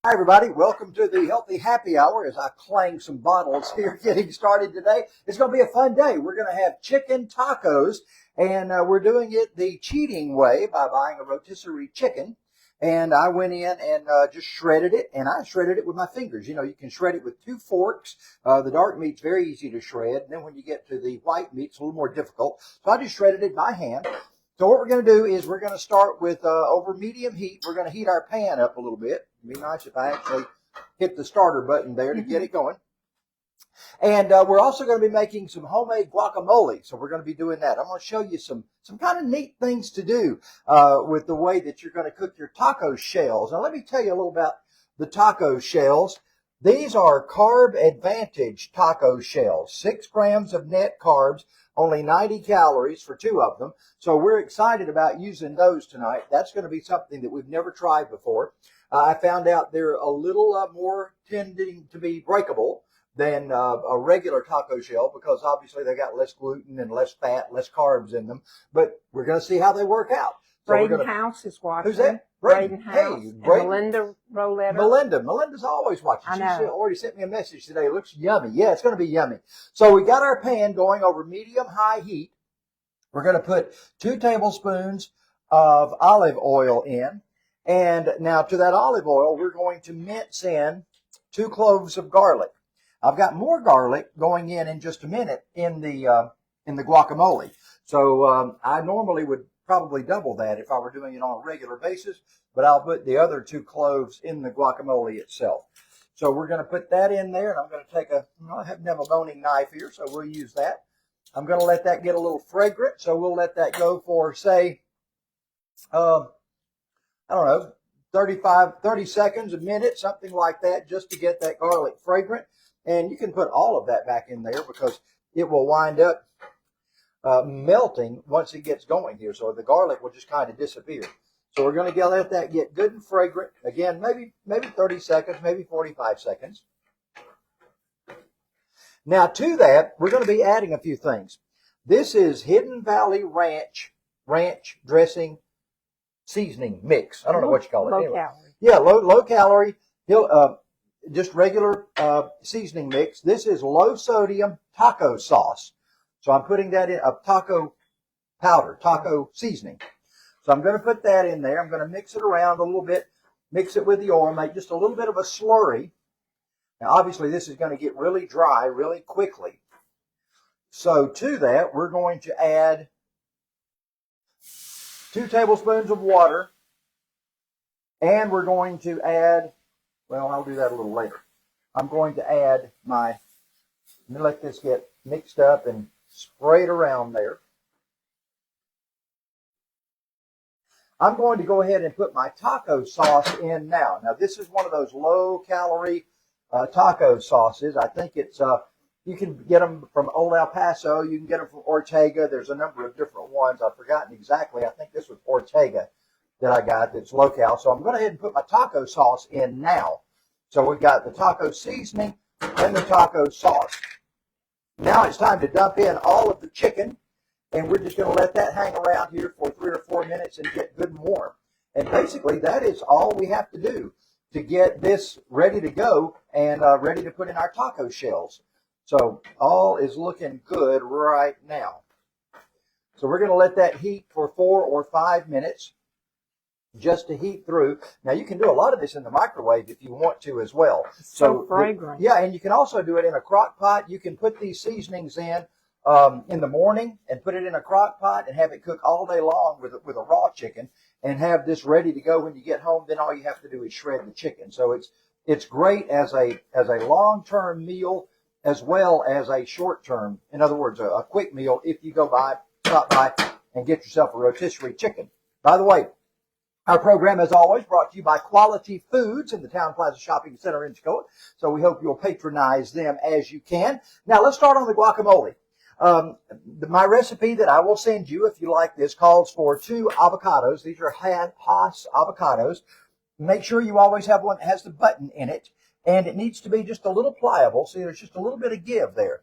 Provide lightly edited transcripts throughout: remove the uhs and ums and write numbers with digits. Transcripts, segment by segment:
Hi, everybody. Welcome to the Healthy Happy Hour as I clang some bottles here getting started today. It's going to be a fun day. We're going to have chicken tacos, and we're doing it the cheating way by buying a rotisserie chicken. And I went in and just shredded it, and I shredded it with my fingers. You know, you can shred it with 2 forks. The dark meat's very easy to shred. And then when you get to the white meat, it's a little more difficult. So I just shredded it by hand. So what we're going to do is we're going to start with over medium heat. We're going to heat our pan up a little bit. It'd be nice if I actually hit the starter button there to get it going. And we're also going to be making some homemade guacamole. So we're going to be doing that. I'm going to show you some kind of neat things to do with the way that you're going to cook your taco shells. Now let me tell you a little about the taco shells. These are Carb Advantage taco shells. 6 grams of net carbs, only 90 calories for 2 of them. So we're excited about using those tonight. That's going to be something that we've never tried before. I found out they're a little more tending to be breakable than a regular taco shell because obviously they got less gluten and less fat, less carbs in them. But we're going to see how they work out. So Braden House is watching. Who's that? Braden House. Hey, Braden. Melinda Roletta. Melinda's always watching. I know. She already sent me a message today. It looks yummy. Yeah, it's going to be yummy. So we got our pan going over medium-high heat. We're going to put 2 tablespoons of olive oil in. And now to that olive oil, we're going to mince in 2 cloves of garlic. I've got more garlic going in just a minute in the guacamole. So I normally would probably double that if I were doing it on a regular basis, but I'll put the other 2 cloves in the guacamole itself. So we're going to put that in there, and I'm going to take I happen to have a boning knife here, so we'll use that. I'm going to let that get a little fragrant, so we'll let that go for, say, I don't know, 30 seconds, a minute, something like that, just to get that garlic fragrant. And you can put all of that back in there because it will wind up melting once it gets going here. So the garlic will just kind of disappear. So we're going to let that get good and fragrant. Again, maybe 30 seconds, maybe 45 seconds. Now to that, we're going to be adding a few things. This is Hidden Valley Ranch dressing seasoning mix. I don't know what you call it. Low anyway. calorie. Yeah, low calorie. Just regular seasoning mix. This is low sodium taco sauce. So I'm putting that in a taco powder, taco seasoning. So I'm going to put that in there. I'm going to mix it around a little bit, mix it with the oil, make just a little bit of a slurry. Now, obviously, this is going to get really dry really quickly. So to that, we're going to add 2 tablespoons of water, and we're going to add, well, I'll do that a little later. I'm going to add let me let this get mixed up and sprayed around there. I'm going to go ahead and put my taco sauce in now. Now, this is one of those low-calorie taco sauces. I think it's you can get them from Old El Paso. You can get them from Ortega. There's a number of different ones. I've forgotten exactly. I think this was Ortega that I got that's low-cal. So I'm going to go ahead and put my taco sauce in now. So we've got the taco seasoning and the taco sauce. Now it's time to dump in all of the chicken, and we're just going to let that hang around here for 3 or 4 minutes and get good and warm. And basically, that is all we have to do to get this ready to go and ready to put in our taco shells. So all is looking good right now. So we're going to let that heat for 4 or 5 minutes just to heat through. Now, you can do a lot of this in the microwave if you want to as well. So fragrant. Yeah, and you can also do it in a crock pot. You can put these seasonings in the morning and put it in a crock pot and have it cook all day long with a raw chicken and have this ready to go when you get home. Then all you have to do is shred the chicken. So it's great as a long-term meal as well as a short-term. In other words, a quick meal if you stop by and get yourself a rotisserie chicken. By the way, our program, as always, brought to you by Quality Foods in the Town Plaza Shopping Center in Tacoma. So we hope you'll patronize them as you can. Now, let's start on the guacamole. My recipe that I will send you, if you like this, calls for 2 avocados. These are Hass avocados. Make sure you always have one that has the button in it. And it needs to be just a little pliable. See, there's just a little bit of give there.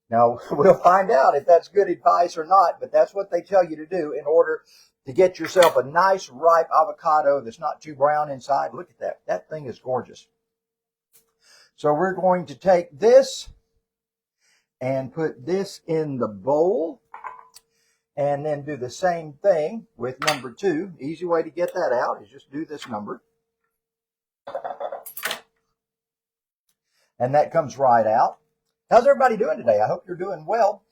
Now, we'll find out if that's good advice or not, but that's what they tell you to do in order to get yourself a nice ripe avocado that's not too brown inside. Look at that. That thing is gorgeous. So we're going to take this and put this in the bowl and then do the same thing with number 2. Easy way to get that out is just do this number. And that comes right out. How's everybody doing today? I hope you're doing well.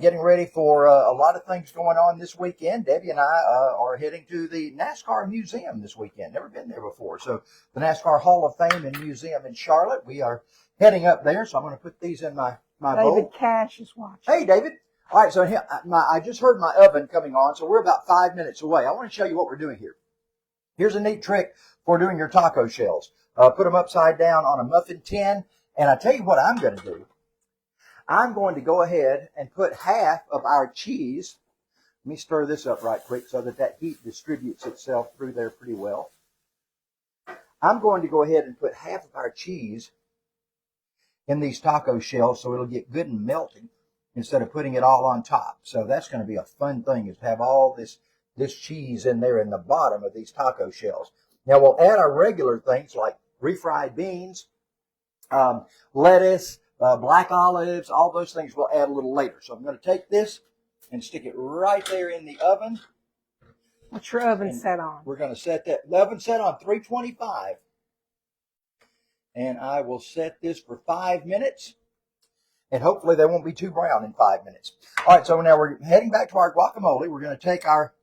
Getting ready for a lot of things going on this weekend. Debbie and I are heading to the NASCAR Museum this weekend. Never been there before. So the NASCAR Hall of Fame and Museum in Charlotte. We are heading up there. So I'm going to put these in my bowl. David Cash is watching. Hey, David. All right. So I just heard my oven coming on. So we're about 5 minutes away. I want to show you what we're doing here. Here's a neat trick for doing your taco shells. Put them upside down on a muffin tin. And I tell you what I'm going to do. I'm going to go ahead and put half of our cheese. Let me stir this up right quick so that heat distributes itself through there pretty well. I'm going to go ahead and put half of our cheese in these taco shells so it'll get good and melting instead of putting it all on top. So that's going to be a fun thing, is to have all this cheese in there in the bottom of these taco shells. Now we'll add our regular things like refried beans, lettuce, black olives, all those things we'll add a little later. So I'm going to take this and stick it right there in the oven. What's your oven set on? We're going to set the oven set on 325. And I will set this for 5 minutes. And hopefully they won't be too brown in 5 minutes. All right, so now we're heading back to our guacamole. We're going to take our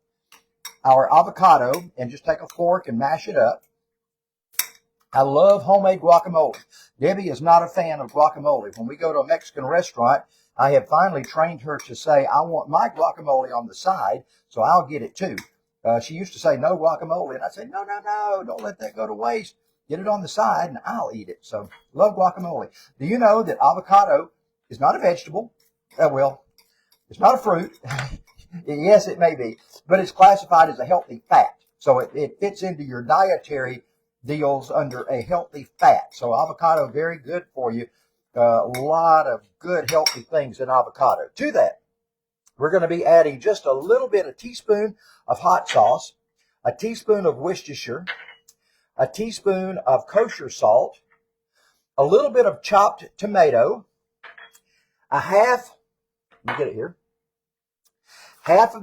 avocado and just take a fork and mash it up. I love homemade guacamole. Debbie is not a fan of guacamole. When we go to a Mexican restaurant, I have finally trained her to say, I want my guacamole on the side, so I'll get it too. She used to say, no guacamole. And I said, no, don't let that go to waste. Get it on the side and I'll eat it. So, love guacamole. Do you know that avocado is not a vegetable? Well, it's not a fruit. Yes, it may be. But it's classified as a healthy fat. So it fits into your dietary deals under a healthy fat. So avocado, very good for you. A lot of good healthy things in avocado. To that, we're going to be adding just a teaspoon of hot sauce, a teaspoon of Worcestershire, a teaspoon of kosher salt, a little bit of chopped tomato, half of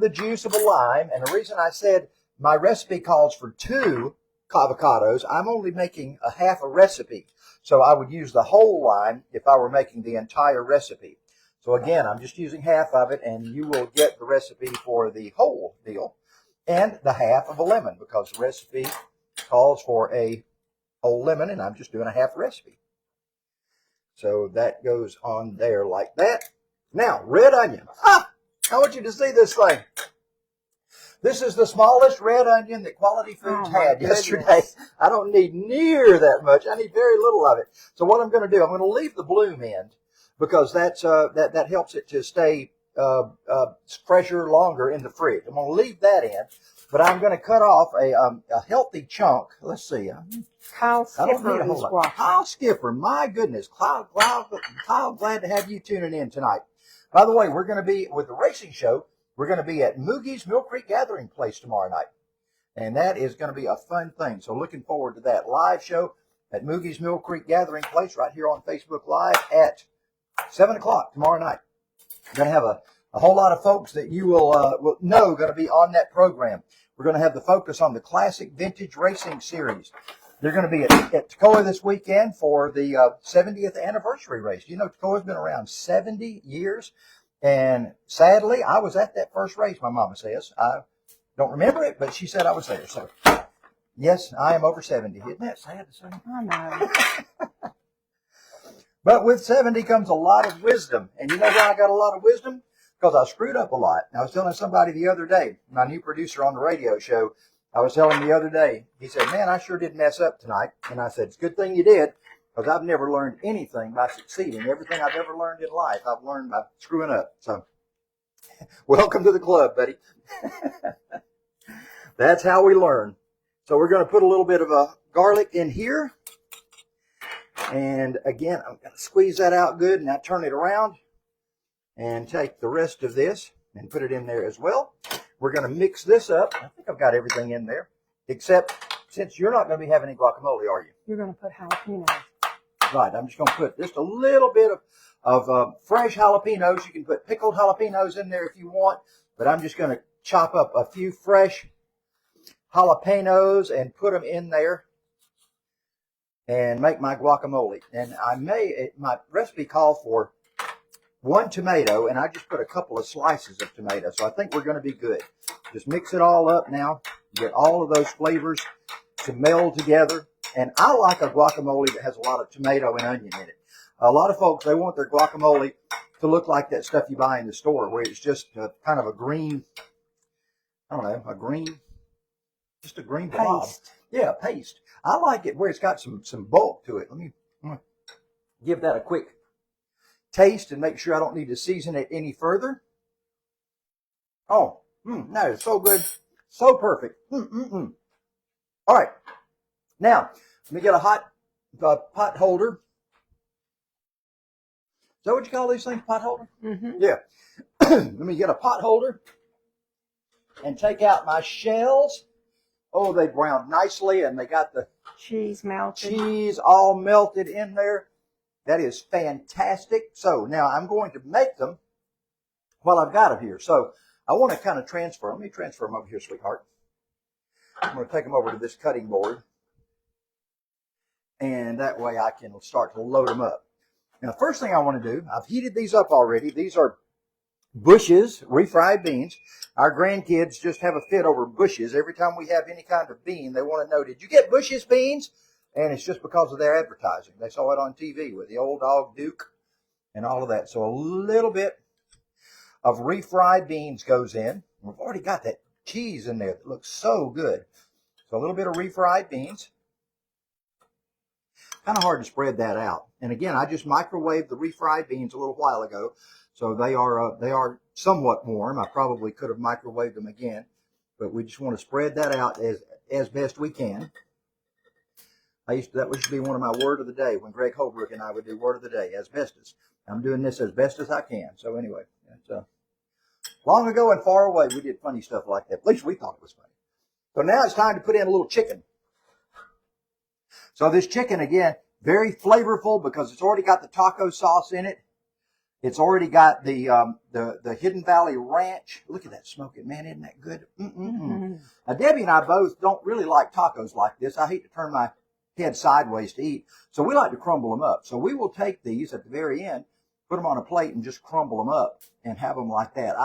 the juice of a lime. And the reason I said my recipe calls for 2 avocados, I'm only making a half a recipe. So I would use the whole lime if I were making the entire recipe. So again, I'm just using half of it, and you will get the recipe for the whole deal. And the half of a lemon, because the recipe calls for a whole lemon, and I'm just doing a half recipe. So that goes on there like that. Now, red onion. I want you to see this thing. This is the smallest red onion that Quality Foods had yesterday. I don't need near that much. I need very little of it. So what I'm going to do, I'm going to leave the bloom end because that helps it to stay fresher longer in the fridge. I'm going to leave that in, but I'm going to cut off a healthy chunk. Let's see. Kyle Skipper is watching. Kyle Skipper, my goodness. Kyle, glad to have you tuning in tonight. By the way, we're going to be with the racing show. We're going to be at Moogie's Mill Creek Gathering Place tomorrow night. And that is going to be a fun thing. So looking forward to that live show at Moogie's Mill Creek Gathering Place right here on Facebook Live at 7 o'clock tomorrow night. We're going to have a whole lot of folks that you will know going to be on that program. We're going to have the focus on the Classic Vintage Racing Series. They're going to be at Toccoa this weekend for the 70th anniversary race. You know, Toccoa's been around 70 years. And sadly, I was at that first race, my mama says. I don't remember it, but she said I was there. So, yes, I am over 70. Isn't that sad to say? I know. But with 70 comes a lot of wisdom. And you know why I got a lot of wisdom? Because I screwed up a lot. I was telling somebody the other day, my new producer on the radio show, I was telling him the other day, he said, man, I sure did mess up tonight. And I said, it's a good thing you did. Because I've never learned anything by succeeding. Everything I've ever learned in life, I've learned by screwing up. So, welcome to the club, buddy. That's how we learn. So we're going to put a little bit of garlic in here. And again, I'm going to squeeze that out good. Now turn it around and take the rest of this and put it in there as well. we're going to mix this up. I think I've got everything in there, except since you're not going to be having any guacamole, are you? You're going to put jalapenos. Right. I'm just going to put just a little bit of fresh jalapenos. You can put pickled jalapenos in there if you want, but I'm just going to chop up a few fresh jalapenos and put them in there and make my guacamole. And my recipe called for 1 tomato, and I just put a couple of slices of tomato. So I think we're going to be good. Just mix it all up now. Get all of those flavors to meld together. And I like a guacamole that has a lot of tomato and onion in it. A lot of folks, they want their guacamole to look like that stuff you buy in the store, where it's just kind of a green, I don't know, just a green blob. Paste. Yeah, paste. I like it where it's got some bulk to it. I'm gonna give that a quick taste and make sure I don't need to season it any further. Oh, that is so good. So perfect. All right. Now, let me get a hot pot holder. Is that what you call these things, pot holder? Mm-hmm. Yeah. Let me get a pot holder and take out my shells. Oh, they browned nicely, and they got the Cheese melted. cheese all melted in there. That is fantastic. So now I'm going to make them while I've got them here. So I want to kind of transfer. Let me transfer them over here, sweetheart. I'm going to take them over to this cutting board. And that way I can start to load them up. Now, first thing I want to do, I've heated these up already. These are Bush's refried beans. Our grandkids just have a fit over Bush's. Every time we have any kind of bean, they want to know, did you get Bush's beans? And it's just because of their advertising. They saw it on TV with the old dog Duke and all of that. So a little bit of refried beans goes in. We've already got that cheese in there that looks so good. So a little bit of refried beans. Kind of hard to spread that out. And again, I just microwaved the refried beans a little while ago. So they are somewhat warm. I probably could have microwaved them again, but we just want to spread that out as best we can. That used to be one of my word of the day when Greg Holbrook and I would do word of the day, asbestos. I'm doing this as best as I can. So anyway, it's, long ago and far away, we did funny stuff like that. At least we thought it was funny. So now it's time to put in a little chicken. So this chicken, again, very flavorful because it's already got the taco sauce in it. It's already got the Hidden Valley Ranch. Look at that smoking, man. Isn't that good? Mm-hmm. Now, Debbie and I both don't really like tacos like this. I hate to turn my head sideways to eat. So we like to crumble them up. So we will take these at the very end, put them on a plate and just crumble them up and have them like that.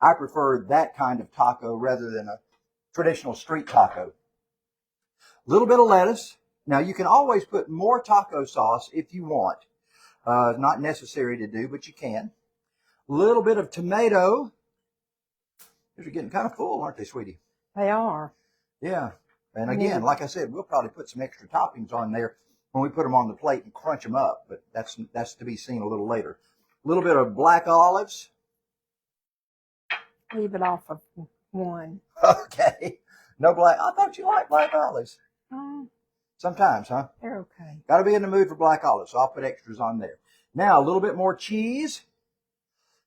I prefer that kind of taco rather than a traditional street taco. A little bit of lettuce. Now, you can always put more taco sauce if you want. Not necessary to do, but you can. A little bit of tomato. These are getting kind of full, aren't they, sweetie? They are. Yeah. And again, like I said, we'll probably put some extra toppings on there when we put them on the plate and crunch them up. But that's to be seen a little later. A little bit of black olives. Leave it off of one. Okay. No black. I thought you liked black olives. Sometimes, huh? They're okay. Got to be in the mood for black olives, so I'll put extras on there. Now, a little bit more cheese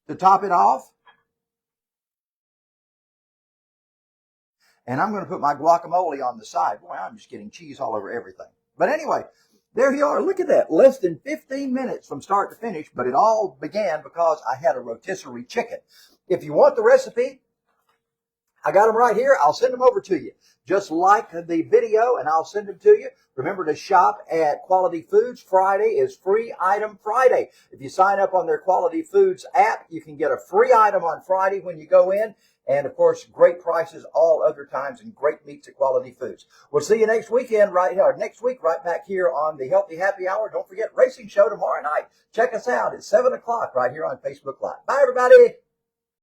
to top it off. And I'm going to put my guacamole on the side. Boy, I'm just getting cheese all over everything. But anyway, there you are. Look at that. Less than 15 minutes from start to finish, but it all began because I had a rotisserie chicken. If you want the recipe, I got them right here. I'll send them over to you. Just like the video, and I'll send them to you. Remember to shop at Quality Foods. Friday is Free Item Friday. If you sign up on their Quality Foods app, you can get a free item on Friday when you go in. And, of course, great prices all other times and great meats at Quality Foods. We'll see you next week right back here on the Healthy Happy Hour. Don't forget Racing Show tomorrow night. Check us out at 7 o'clock right here on Facebook Live. Bye, everybody.